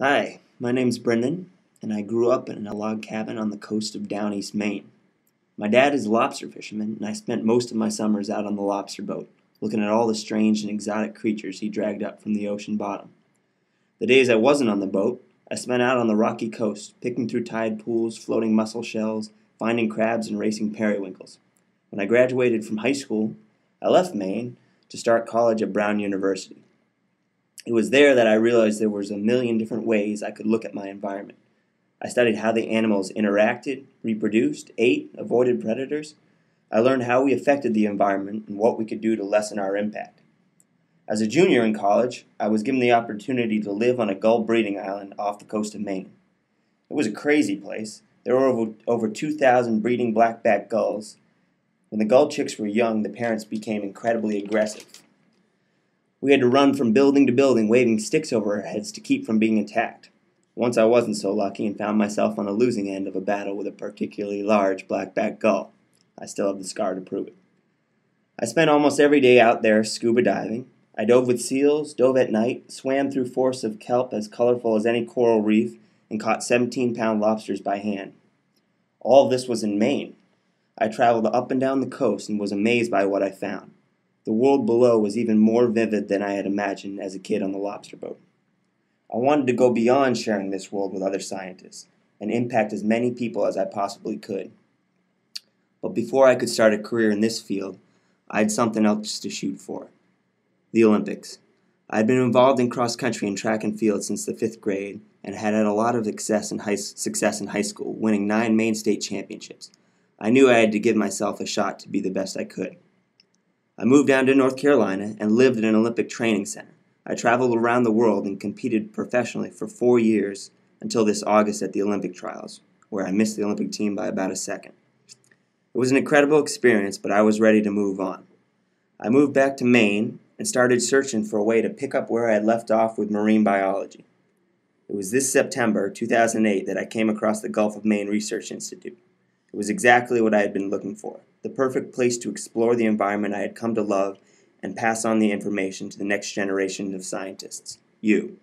Hi, my name's Brendan, and I grew up in a log cabin on the coast of down East Maine. My dad is a lobster fisherman, and I spent most of my summers out on the lobster boat, looking at all the strange and exotic creatures he dragged up from the ocean bottom. The days I wasn't on the boat, I spent out on the rocky coast, picking through tide pools, floating mussel shells, finding crabs, and racing periwinkles. When I graduated from high school, I left Maine to start college at Brown University. It was there that I realized there was a million different ways I could look at my environment. I studied how the animals interacted, reproduced, ate, avoided predators. I learned how we affected the environment and what we could do to lessen our impact. As a junior in college, I was given the opportunity to live on a gull breeding island off the coast of Maine. It was a crazy place. There were over 2,000 breeding black-backed gulls. When the gull chicks were young, the parents became incredibly aggressive. We had to run from building to building, waving sticks over our heads to keep from being attacked. Once I wasn't so lucky and found myself on the losing end of a battle with a particularly large black-backed gull. I still have the scar to prove it. I spent almost every day out there scuba diving. I dove with seals, dove at night, swam through forests of kelp as colorful as any coral reef, and caught 17-pound lobsters by hand. All of this was in Maine. I traveled up and down the coast and was amazed by what I found. The world below was even more vivid than I had imagined as a kid on the lobster boat. I wanted to go beyond sharing this world with other scientists and impact as many people as I possibly could. But before I could start a career in this field, I had something else to shoot for: the Olympics. I had been involved in cross country and track and field since the 5th grade and had had a lot of success in high school, winning 9 Maine state championships. I knew I had to give myself a shot to be the best I could. I moved down to North Carolina and lived in an Olympic training center. I traveled around the world and competed professionally for 4 years until this August at the Olympic trials, where I missed the Olympic team by about a second. It was an incredible experience, but I was ready to move on. I moved back to Maine and started searching for a way to pick up where I had left off with marine biology. It was this September 2008 that I came across the Gulf of Maine Research Institute. It was exactly what I had been looking for, the perfect place to explore the environment I had come to love and pass on the information to the next generation of scientists, you.